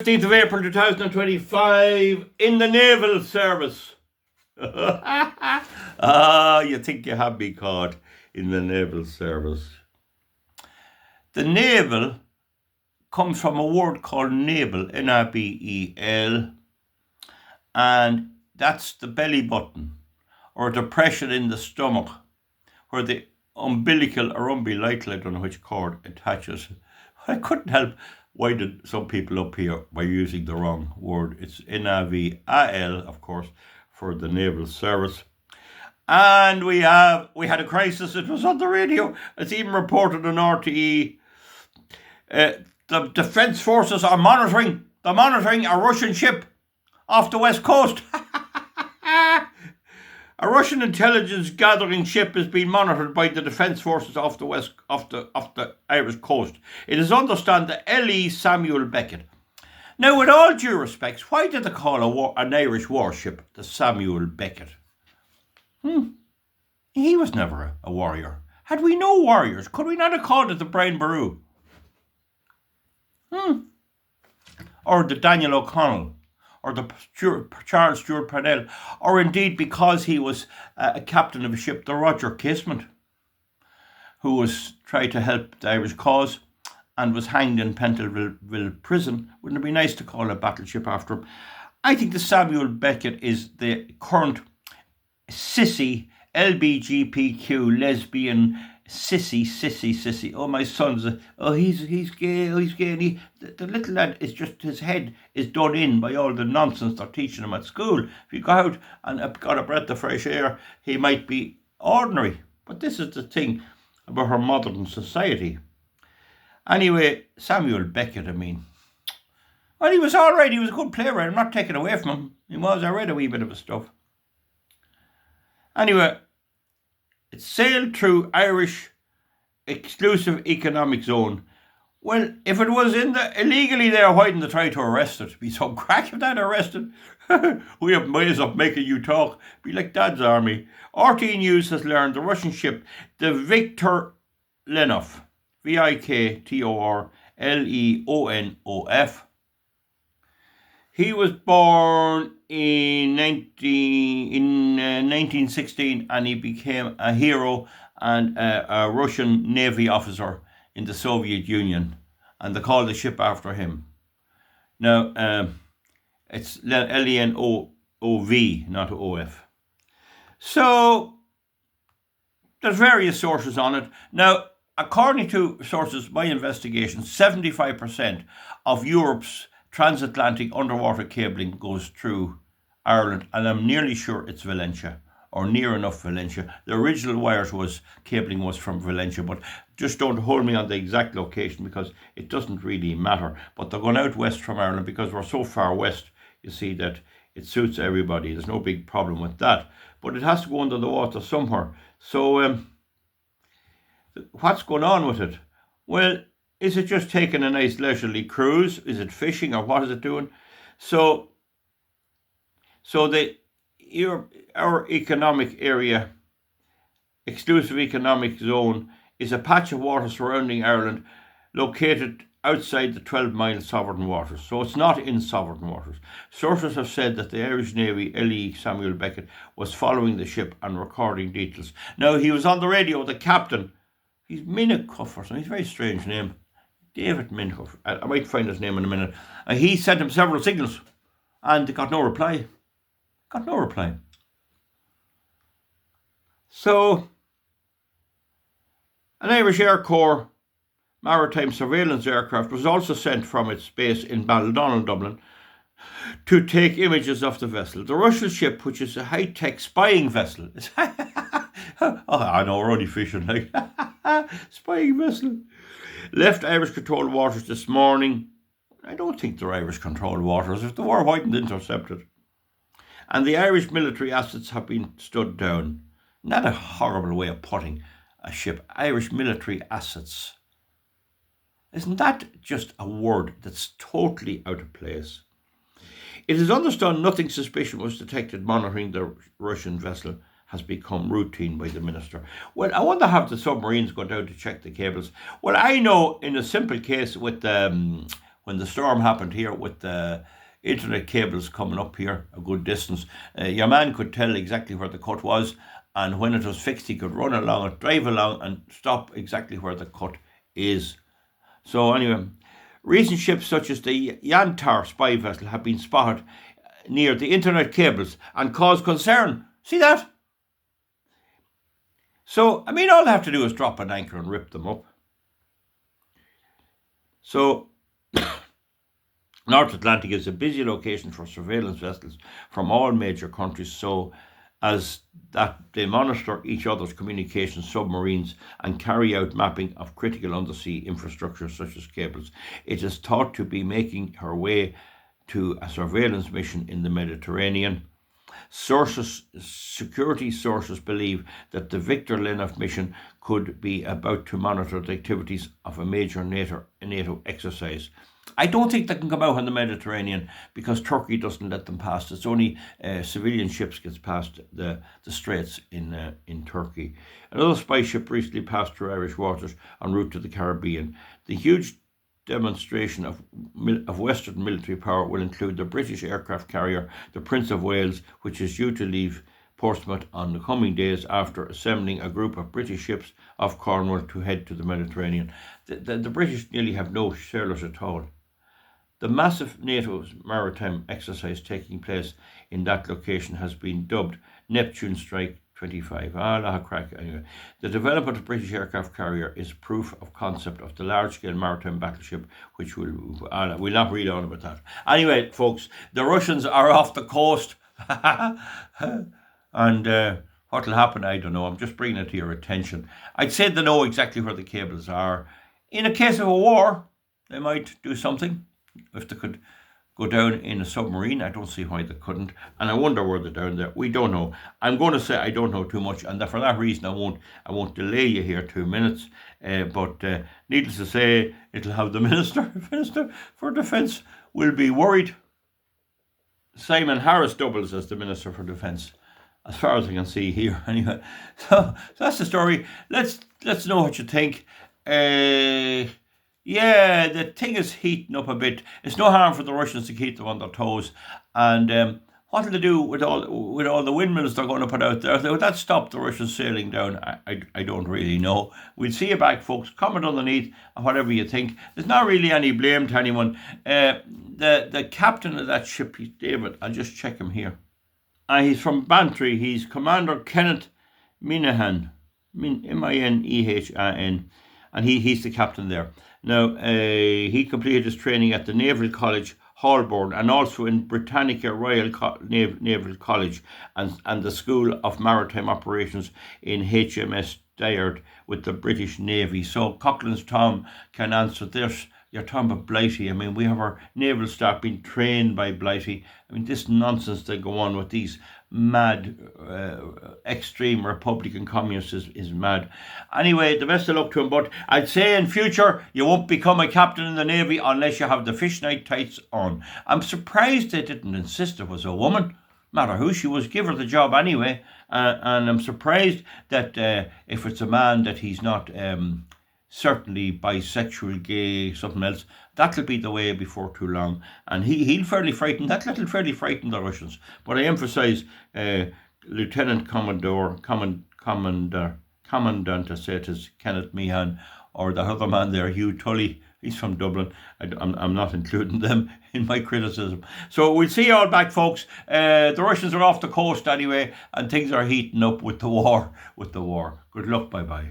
15th of April 2025 in the naval service. You think you have me caught in the naval service. The naval comes from a word called navel, N-A-B-E-L, and that's the belly button or depression in the stomach where the umbilical or umbilical, I don't know which cord, attaches. I couldn't help winding some people up here by using the wrong word. It's N-A-V-A-L, of course, for the naval service. And we had a crisis. It was on the radio. It's even reported on RTE. The defence forces are monitoring a Russian ship off the west coast. A Russian intelligence gathering ship is being monitored by the defence forces off the Irish coast. It is understood the L.E. Samual Becket. Now, with all due respects, why did they call an Irish warship the Samuel Becket? He was never a warrior. Had we no warriors, could we not have called it the Brian Boru? Or the Daniel O'Connell? Or the Charles Stewart Parnell, or indeed because he was a captain of a ship, the Roger Casement, who was trying to help the Irish cause and was hanged in Pentonville prison. Wouldn't it be nice to call a battleship after him? I think the Samuel Becket is the current sissy, LBGPQ, lesbian, sissy. Oh, my son's he's gay. And the little lad is just, his head is done in by all the nonsense they're teaching him at school. If you go out and got a breath of fresh air, he might be ordinary. But this is the thing about our modern society. Anyway, Samuel Becket, well, he was all right. He was a good player. I'm not taking away from him. He was. I read a wee bit of his stuff. Anyway, it sailed through Irish exclusive economic zone. Well, if it was illegally there, why didn't they try to arrest it? Be so crack if that arrested. We have ways of making you talk. Be like Dad's army. RT News has learned the Russian ship, the Viktor Leonov, Viktorleonov. He was born in 1916 and he became a hero and a Russian Navy officer in the Soviet Union. And they called the ship after him. Now, it's L-E-N-O-V, not O-F. So, there's various sources on it. Now, according to sources, my investigation, 75% of Europe's transatlantic underwater cabling goes through Ireland, and I'm nearly sure it's Valencia, or near enough Valencia. The original cabling was from Valencia, but just don't hold me on the exact location because it doesn't really matter. But they're going out west from Ireland because we're so far west, you see, that it suits everybody. There's no big problem with that. But it has to go under the water somewhere. So what's going on with it? Well, is it just taking a nice leisurely cruise? Is it fishing, or what is it doing? So our economic area, exclusive economic zone, is a patch of water surrounding Ireland located outside the 12-mile sovereign waters. So it's not in sovereign waters. Sources have said that the Irish Navy, L.E. Samuel Becket, was following the ship and recording details. Now, he was on the radio, the captain. He's Minikoff or something. He's a very strange name. David Minkoff. I might find his name in a minute. He sent him several signals and they got no reply. So, an Irish Air Corps maritime surveillance aircraft was also sent from its base in Ballydonnell, Dublin, to take images of the vessel. The Russian ship, which is a high-tech spying vessel. I know, we're only fishing, like. Spying vessel. Left Irish-controlled waters this morning. I don't think they're Irish-controlled waters. If they were, why didn't they intercept it? And the Irish military assets have been stood down. Not a horrible way of putting a ship. Irish military assets. Isn't that just a word that's totally out of place? It is understood nothing suspicious was detected monitoring the Russian vessel has become routine by the minister. Well, I wonder, have the submarines gone down to check the cables? Well, I know in a simple case with when the storm happened here with the internet cables coming up here a good distance, your man could tell exactly where the cut was, and when it was fixed he could run along it, drive along and stop exactly where the cut is. So anyway, recent ships such as the Yantar spy vessel have been spotted near the internet cables and caused concern. See that? So, I mean, all they have to do is drop an anchor and rip them up. So, North Atlantic is a busy location for surveillance vessels from all major countries, so as that they monitor each other's communication submarines and carry out mapping of critical undersea infrastructure such as cables. It is thought to be making her way to a surveillance mission in the Mediterranean. Security sources believe that the Victor Lenov mission could be about to monitor the activities of a major NATO exercise. I don't think they can come out in the Mediterranean because Turkey doesn't let them past. It's only civilian ships gets past the straits in Turkey. Another spy ship recently passed through Irish waters en route to the Caribbean. The huge demonstration of Western military power will include the British aircraft carrier, the Prince of Wales, which is due to leave Portsmouth on the coming days after assembling a group of British ships off Cornwall to head to the Mediterranean. The British nearly have no sailors at all. The massive NATO maritime exercise taking place in that location has been dubbed Neptune Strike 25. Anyway, the development of British aircraft carrier is proof of concept of the large-scale maritime battleship, which we'll not read on about that. Anyway, folks, the Russians are off the coast. And what will happen, I don't know. I'm just bringing it to your attention. I'd say they know exactly where the cables are. In a case of a war, they might do something. If they could go down in a submarine, I don't see why they couldn't. And I wonder where they're down there. We don't know. I'm going to say I don't know too much, and for that reason, I won't delay you here 2 minutes. But needless to say, it'll have the Minister for Defence will be worried. Simon Harris doubles as the Minister for Defence, as far as I can see here. Anyway, so that's the story. Let's know what you think. Yeah, the thing is heating up a bit. It's no harm for the Russians to keep them on their toes. And what will they do with all the windmills they're going to put out there? Would that stop the Russians sailing down? I don't really know. We'll see you back, folks. Comment underneath and whatever you think. There's not really any blame to anyone. The captain of that ship, he's David. I'll just check him here. He's from Bantry. He's Commander Kenneth Minahan, Minehan, and he's the captain there. Now, he completed his training at the Naval College, Holborn, and also in Britannica Royal Naval College and the School of Maritime Operations in HMS Dryard with the British Navy. So Coughlin's Tom can answer this. You're talking about Blighty. I mean, we have our naval staff being trained by Blighty. I mean, this nonsense they go on with these mad, extreme Republican communists is mad. Anyway, the best of luck to him. But I'd say in future, you won't become a captain in the Navy unless you have the fishnet tights on. I'm surprised they didn't insist it was a woman. No matter who she was, give her the job anyway. And I'm surprised that if it's a man that he's not... certainly bisexual, gay, something else, that'll be the way before too long. And he'll fairly frighten the Russians. But I emphasise Lieutenant Commandant, I say it is Kenneth Meehan, or the other man there, Hugh Tully. He's from Dublin. I'm not including them in my criticism. So we'll see you all back, folks. The Russians are off the coast anyway, and things are heating up with the war. Good luck. Bye-bye.